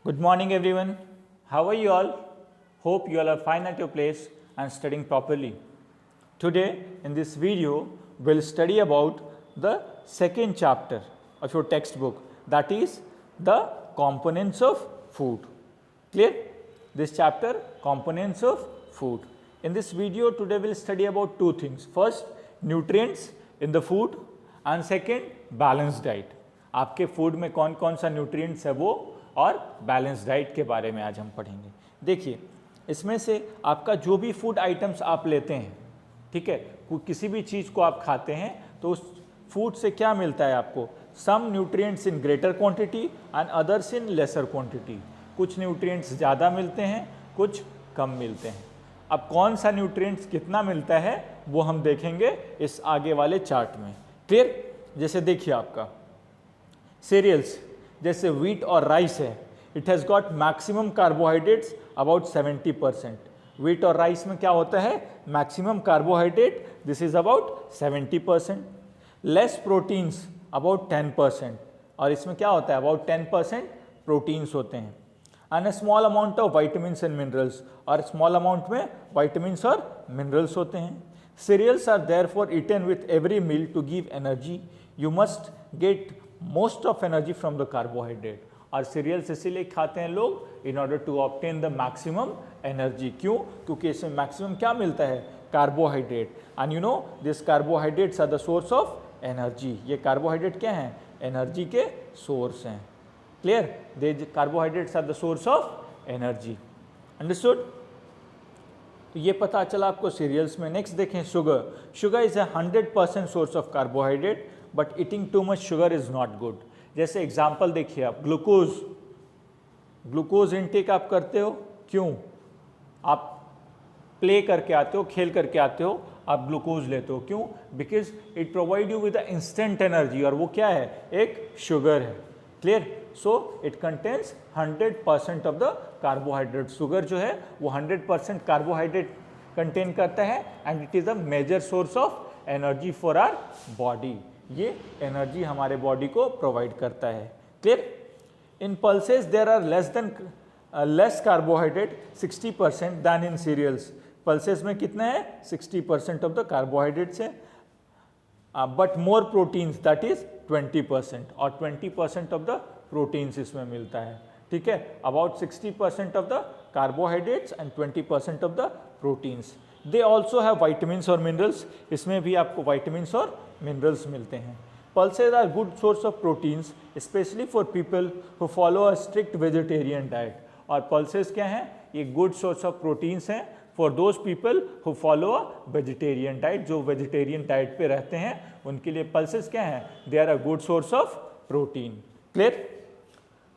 Good morning, everyone. How are you all? Hope you all are fine at your place and studying properly. Today, in this video, we'll study about the second chapter of your textbook, that is the components of food. Clear? This chapter, components of food. In this video, today we'll study about two things. First, nutrients in the food and second, balanced diet. आपके food में कौन कौन सा nutrients है वो और balance diet के बारे में आज हम पढ़ेंगे। देखिए, इसमें से आपका जो भी फूड आइटम्स आप लेते हैं, ठीक है, किसी भी चीज़ को आप खाते हैं तो उस फूड से क्या मिलता है आपको? Some nutrients in greater quantity and others in lesser quantity. कुछ न्यूट्रिएंट्स ज़्यादा मिलते हैं, कुछ कम मिलते हैं। अब कौन सा न्यूट्रिएंट्स कितना मिलता है वो हम देखेंगे इस आगे वाले चार्ट में। क्लियर? जैसे देखिए आपका सीरियल्स जैसे व्हीट और राइस है, it has got maximum carbohydrates about 70%। Wheat और राइस में क्या होता है? Maximum carbohydrate, this is about 70%। Less proteins about 10%, और इसमें क्या होता है? अबाउट 10% प्रोटीन्स होते हैं। And a small amount of vitamins and minerals, और स्मॉल अमाउंट में वाइटामिन्स और मिनरल्स होते हैं। Cereals are therefore eaten with every meal to give energy. You must get most of energy from the carbohydrate. और cereals इसीलिए खाते हैं लोग in order to obtain the maximum energy. क्यों? क्योंकि इसमें मैक्सिमम क्या मिलता है? Carbohydrate. And you know this carbohydrates are the source of energy. ये कार्बोहाइड्रेट क्या हैं? एनर्जी के सोर्स हैं। Clear? They carbohydrates are the source of energy. Understood? तो ये पता चला आपको सीरियल्स में। नेक्स्ट देखें sugar. Sugar is a 100% source of carbohydrate, but eating too much sugar is not good. जैसे एग्जाम्पल देखिए आप, ग्लूकोज इनटेक आप करते हो, क्यों? आप प्ले करके आते हो, खेल करके आते हो, आप ग्लूकोज लेते हो, क्यों? Because it provide you with instant energy, और वो क्या है? एक शुगर है। Clear? So it contains 100% of the carbohydrate. Sugar जो है वो 100% कार्बोहाइड्रेट कंटेन करता है, and it is a major source of energy for our body. ये एनर्जी हमारे बॉडी को प्रोवाइड करता है। Clear? In pulses there are less carbohydrate 60% than in cereals. Pulses में कितना है? 60% ऑफ द कार्बोहाइड्रेट्स है, but more proteins, that is 20%, और 20% ऑफ द प्रोटीन्स इसमें मिलता है। ठीक है? About 60% of the carbohydrates and 20% of the proteins. They also have vitamins और मिनरल्स। इसमें भी आपको वाइटामिन्स और मिनरल्स मिलते हैं। Pulses are good source of proteins, specially for people who follow a strict vegetarian diet. और पल्सेज क्या हैं? ये गुड सोर्स ऑफ प्रोटीन्स हैं for those people who follow a vegetarian diet. जो वेजिटेरियन डाइट पे रहते हैं उनके लिए पल्सेज क्या हैं? They are a good source of protein. Clear?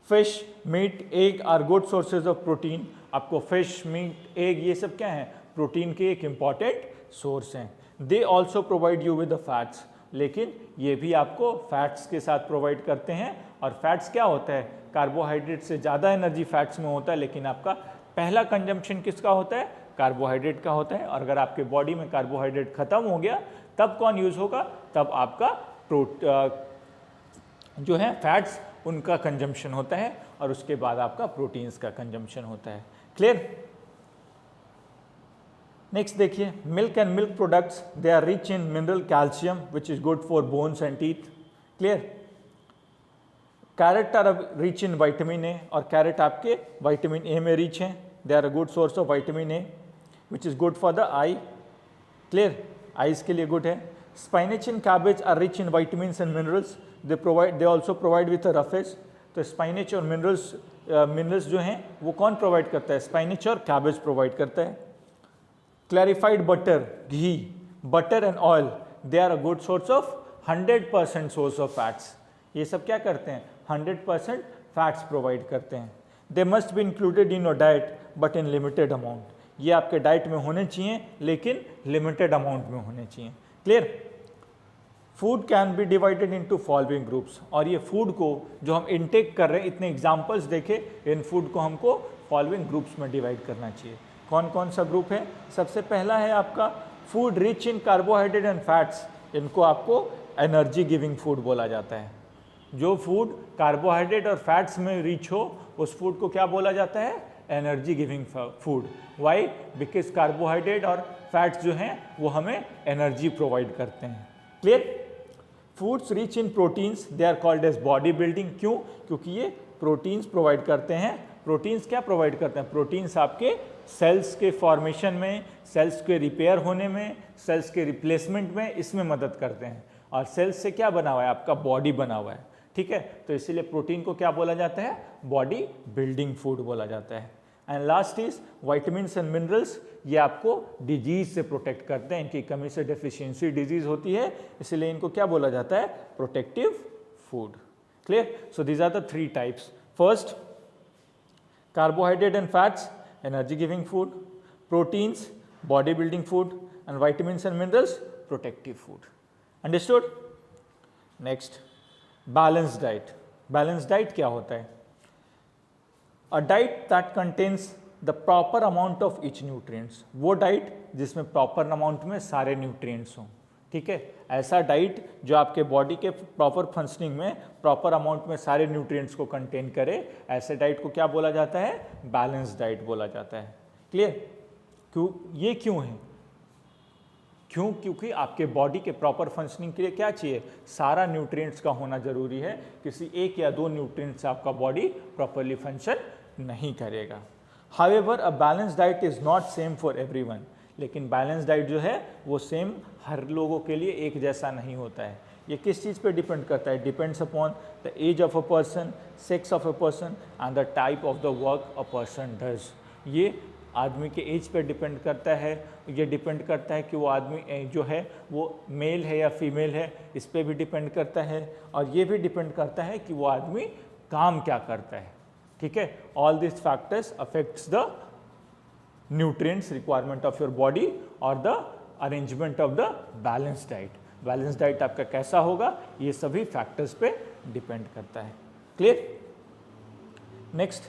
Fish, meat, egg are good sources of protein. आपको फिश, मीट, एग ये सब क्या हैं? प्रोटीन के एक इम्पॉर्टेंट सोर्स हैं। They also provide you with the fats, लेकिन ये भी आपको फैट्स के साथ प्रोवाइड करते हैं। और फैट्स क्या होता है? कार्बोहाइड्रेट से ज़्यादा एनर्जी फैट्स में होता है, लेकिन आपका पहला कंजम्पशन किसका होता है? कार्बोहाइड्रेट का होता है। और अगर आपके बॉडी में कार्बोहाइड्रेट खत्म हो गया तब कौन यूज़ होगा? तब आपका जो है फैट्स, उनका कंजम्पशन होता है, और उसके बाद आपका प्रोटीन्स का कंजम्पशन होता है। क्लियर? नेक्स्ट देखिए, milk and milk products, they are rich in mineral calcium which is good for bones and teeth. Clear? Carrot are rich in vitamin A, और कैरेट आपके विटामिन ए में rich हैं। They are a good source of vitamin A which is good for the eye. Clear? Eyes के लिए good है। Spinach and cabbage are rich in vitamins and minerals. They also provide with a roughage. तो स्पाइनच और minerals जो हैं वो कौन provide करता है? स्पाइनच और कैबेज प्रोवाइड करता है। Clarified butter, ghee, butter and oil, they are a good source of 100% source of fats. ये सब क्या करते हैं? 100% फैट्स प्रोवाइड करते हैं। They must be included in your diet but in limited amount. ये आपके डाइट में होने चाहिए, लेकिन लिमिटेड अमाउंट में होने चाहिए। Clear? Food can be divided into following groups. और ये फूड को जो हम इनटेक कर रहे हैं, इतने एग्जाम्पल्स देखे, इन फूड को हमको फॉलोइंग ग्रुप्स में डिवाइड करना चाहिए। कौन कौन सा ग्रुप है? सबसे पहला है आपका food rich in carbohydrate and fats. इनको आपको एनर्जी गिविंग फूड बोला जाता है। जो फूड कार्बोहाइड्रेट और फैट्स में रिच हो उस फूड को क्या बोला जाता है? Energy giving food. Why? Because carbohydrate और फैट्स जो हैं वो हमें एनर्जी प्रोवाइड करते हैं। Clear? Foods rich in proteins they are called as body building. क्यों? क्योंकि ये प्रोटीन्स प्रोवाइड करते हैं। प्रोटीन्स क्या प्रोवाइड करते हैं? प्रोटीन्स आपके सेल्स के फॉर्मेशन में, सेल्स के रिपेयर होने में, सेल्स के रिप्लेसमेंट में, इसमें मदद करते हैं। और सेल्स से क्या बना हुआ है? आपका बॉडी बना हुआ है। ठीक है, तो इसीलिए प्रोटीन को क्या बोला जाता है? बॉडी बिल्डिंग फूड बोला जाता है। And last is vitamins and minerals. ये आपको डिजीज से प्रोटेक्ट करते हैं। इनकी कमी से डेफिशिएंसी डिजीज होती है, इसलिए इनको क्या बोला जाता है? Protective food. Clear? So these are the 3 types. First, carbohydrate and fats, energy giving food; proteins, body building food; and vitamins and minerals, protective food. Understood? Next, balanced diet. Balanced diet क्या होता है? A diet that contains the proper amount of each nutrients. वो diet जिसमें proper amount में सारे nutrients हों। ठीक है, ऐसा डाइट जो आपके बॉडी के प्रॉपर फंक्शनिंग में प्रॉपर अमाउंट में सारे न्यूट्रिएंट्स को कंटेन करे, ऐसे डाइट को क्या बोला जाता है? बैलेंस डाइट बोला जाता है। क्लियर? ये क्यों है? क्यों? क्योंकि आपके बॉडी के प्रॉपर फंक्शनिंग के लिए क्या चाहिए? सारा न्यूट्रिएंट्स का होना जरूरी है। किसी एक या दो न्यूट्रिएंट्स से आपका बॉडी प्रॉपरली फंक्शन नहीं करेगा। However a balance diet is not same for everyone. लेकिन बैलेंस डाइट जो है वो सेम हर लोगों के लिए एक जैसा नहीं होता है। ये किस चीज़ पे डिपेंड करता है? Depends upon the age of a person, sex of a person and the type of the work a person does. ये आदमी के एज पे डिपेंड करता है, ये डिपेंड करता है कि वो आदमी जो है वो मेल है या फीमेल है, इस पे भी डिपेंड करता है, और ये भी डिपेंड करता है कि वो आदमी काम क्या करता है। ठीक है, all this factors affects the nutrients requirement of your body और the arrangement of the balanced diet. Balanced diet आपका कैसा होगा ये सभी फैक्टर्स पे डिपेंड करता है। Clear? Next,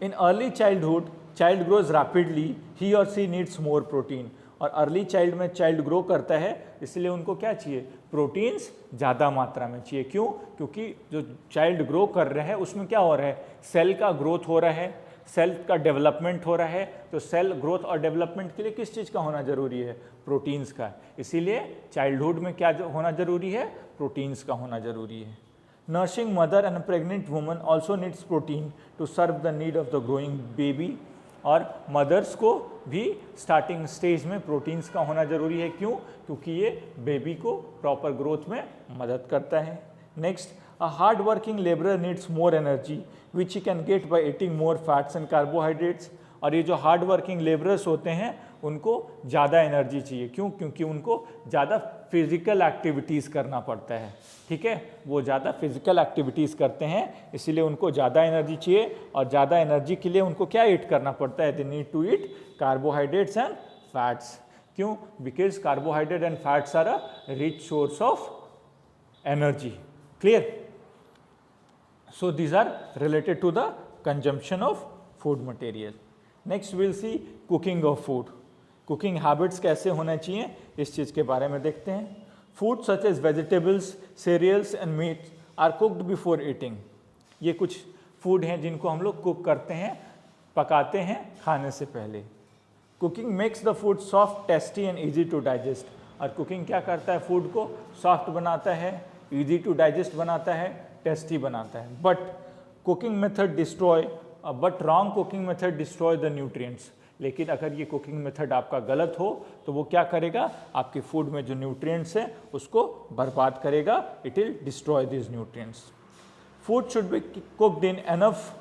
in early childhood child grows rapidly, he or she needs more protein. और अर्ली चाइल्ड में चाइल्ड ग्रो करता है, इसलिए उनको क्या चाहिए? प्रोटीन्स ज़्यादा मात्रा में चाहिए। क्यों? क्योंकि जो चाइल्ड ग्रो कर रहे हैं उसमें क्या हो रहा है? सेल का ग्रोथ हो रहा है, सेल का डेवलपमेंट हो रहा है। तो सेल ग्रोथ और डेवलपमेंट के लिए किस चीज़ का होना जरूरी है? प्रोटीन्स का। इसीलिए चाइल्डहुड में क्या होना जरूरी है? प्रोटीन्स का होना जरूरी है। Nursing mother and pregnant woman also needs protein to serve the need of the growing baby. और मदर्स को भी स्टार्टिंग स्टेज में प्रोटीन्स का होना जरूरी है। क्यों? क्योंकि ये बेबी को प्रॉपर ग्रोथ में मदद करता है। Next, a hard working laborer needs more energy which he can get by eating more fats and carbohydrates। और ये जो हार्ड वर्किंग लेबरर्स होते हैं उनको ज़्यादा एनर्जी चाहिए। क्यों? क्योंकि उनको ज़्यादा फिजिकल एक्टिविटीज़ करना पड़ता है। ठीक है, वो ज़्यादा फिजिकल एक्टिविटीज़ करते हैं, इसीलिए उनको ज़्यादा एनर्जी चाहिए। और ज़्यादा एनर्जी के लिए उनको क्या ईट करना पड़ता है? They need to eat carbohydrates and fats. क्यों? Because carbohydrate and fats are a rich source of energy. Clear? So these are related to the consumption of food material. Next we will see cooking of food. Cooking habits कैसे होना चाहिए इस चीज़ के बारे में देखते हैं। Food such as vegetables, cereals and meat are cooked before eating. ये कुछ फूड हैं जिनको हम लोग कुक करते हैं, पकाते हैं खाने से पहले। Cooking makes the food soft, tasty and easy to digest. और कुकिंग क्या करता है? फूड को सॉफ्ट बनाता है, इजी टू डाइजेस्ट बनाता है, टेस्टी बनाता है। But cooking method destroy, but wrong cooking method destroy the nutrients. लेकिन अगर ये कुकिंग मेथड आपका गलत हो तो वो क्या करेगा? आपके फूड में जो न्यूट्रिएंट्स हैं उसको बर्बाद करेगा। It will destroy this nutrients. Food should be cooked in enough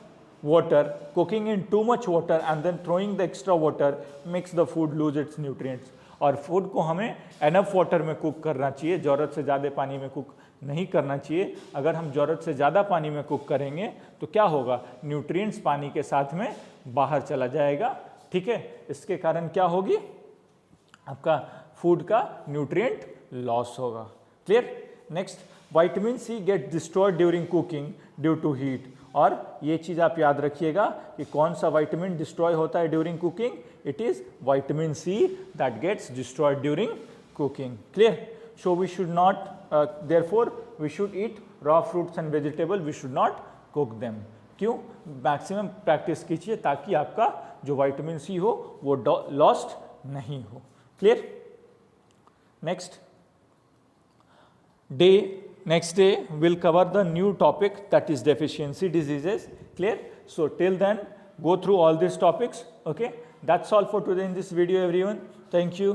water. Cooking in too much water and then throwing the extra water makes the food lose its nutrients. और food को हमें enough water में cook करना चाहिए, ज़रूरत से ज़्यादा पानी में कुक नहीं करना चाहिए। अगर हम ज़रूरत से ज़्यादा पानी में कुक करेंगे तो क्या होगा? न्यूट्रिएंट्स पानी के साथ में बाहर चला जाएगा। ठीक है, इसके कारण क्या होगी? आपका फूड का न्यूट्रिएंट लॉस होगा। Clear? Next, vitamin C get destroyed during cooking due to heat. और ये चीज़ आप याद रखिएगा कि कौन सा विटामिन डिस्ट्रॉय होता है during cooking? It is vitamin C that gets destroyed during cooking. Clear? So we should not, therefore we should eat raw fruits and vegetable we should not cook them. क्यों? Maximum practice कीजिए ताकि आपका जो vitamin C हो वो lost नहीं हो। Clear? next day we'll cover the new topic, that is deficiency diseases. Clear? So till then go through all these topics. Okay, that's all for today in this video everyone. Thank you.